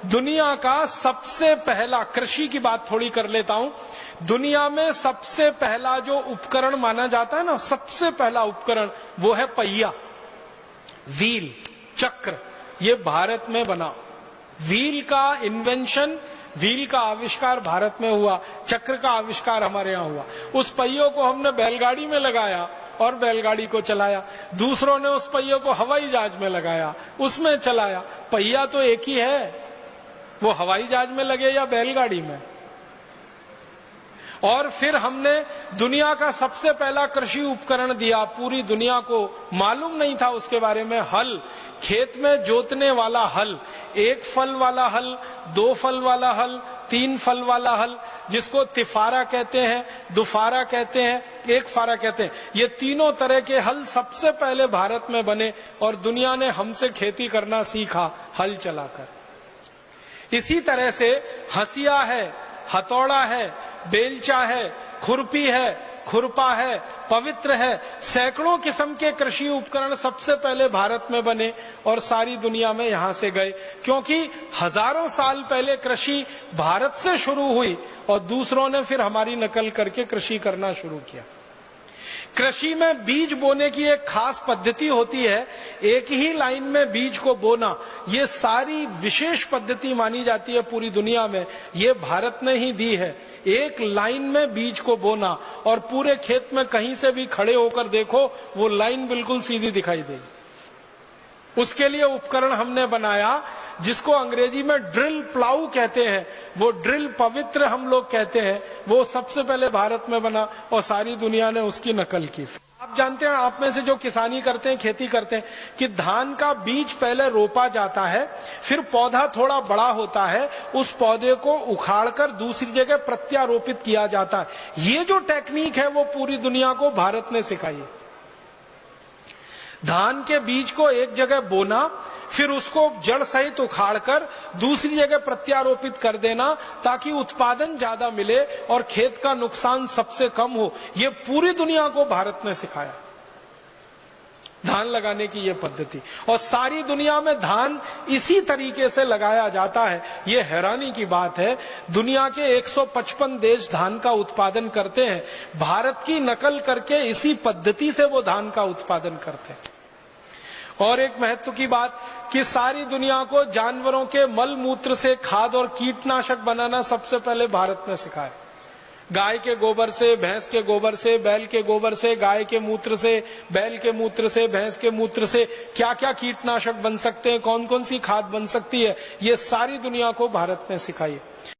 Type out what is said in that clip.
दुनिया का सबसे पहला, कृषि की बात थोड़ी कर लेता हूं, दुनिया में सबसे पहला जो उपकरण माना जाता है ना, सबसे पहला उपकरण वो है पहिया, व्हील, चक्र, ये भारत में बना। व्हील का इन्वेंशन, व्हील का आविष्कार भारत में हुआ, चक्र का आविष्कार हमारे यहां हुआ। उस पहियों को हमने बैलगाड़ी में लगाया और बैलगाड़ी को चलाया, दूसरों ने उस पहियों को हवाई जहाज में लगाया, उसमें चलाया। पहिया तो एक ही है, वो हवाई जहाज में लगे या बैलगाड़ी में। और फिर हमने दुनिया का सबसे पहला कृषि उपकरण दिया, पूरी दुनिया को मालूम नहीं था उसके बारे में, हल, खेत में जोतने वाला हल, एक फल वाला हल, दो फल वाला हल, तीन फल वाला हल, जिसको तिफारा कहते हैं, दुफारा कहते हैं, एक फारा कहते हैं। ये तीनों तरह के हल सबसे पहले भारत में बने और दुनिया ने हमसे खेती करना सीखा हल चलाकर। इसी तरह से हंसिया है, हथौड़ा है, बेलचा है, खुरपी है, खुरपा है, पवित्र है, सैकड़ों किस्म के कृषि उपकरण सबसे पहले भारत में बने और सारी दुनिया में यहां से गए, क्योंकि हजारों साल पहले कृषि भारत से शुरू हुई और दूसरों ने फिर हमारी नकल करके कृषि करना शुरू किया। कृषि में बीज बोने की एक खास पद्धति होती है, एक ही लाइन में बीज को बोना, ये सारी विशेष पद्धति मानी जाती है पूरी दुनिया में, ये भारत ने ही दी है। एक लाइन में बीज को बोना और पूरे खेत में कहीं से भी खड़े होकर देखो, वो लाइन बिल्कुल सीधी दिखाई देगी। उसके लिए उपकरण हमने बनाया जिसको अंग्रेजी में ड्रिल प्लाऊ कहते हैं, वो ड्रिल पवित्र हम लोग कहते हैं, वो सबसे पहले भारत में बना और सारी दुनिया ने उसकी नकल की। आप जानते हैं, आप में से जो किसानी करते हैं, खेती करते हैं, कि धान का बीज पहले रोपा जाता है, फिर पौधा थोड़ा बड़ा होता है, उस पौधे को उखाड़कर दूसरी जगह प्रत्यारोपित किया जाता है। ये जो टेक्निक है वो पूरी दुनिया को भारत ने सिखाई है। धान के बीज को एक जगह बोना, फिर उसको जड़ सहित उखाड़कर दूसरी जगह प्रत्यारोपित कर देना ताकि उत्पादन ज्यादा मिले और खेत का नुकसान सबसे कम हो, ये पूरी दुनिया को भारत ने सिखाया धान लगाने की ये पद्धति। और सारी दुनिया में धान इसी तरीके से लगाया जाता है। ये हैरानी की बात है, दुनिया के 155 देश धान का उत्पादन करते हैं, भारत की नकल करके इसी पद्धति से वो धान का उत्पादन करते हैं। और एक महत्व की बात कि सारी दुनिया को जानवरों के मल मूत्र से खाद और कीटनाशक बनाना सबसे पहले भारत ने सिखाया। गाय के गोबर से, भैंस के गोबर से, बैल के गोबर से, गाय के मूत्र से, बैल के मूत्र से, भैंस के मूत्र से क्या क्या कीटनाशक बन सकते हैं, कौन कौन सी खाद बन सकती है, ये सारी दुनिया को भारत ने सिखाई।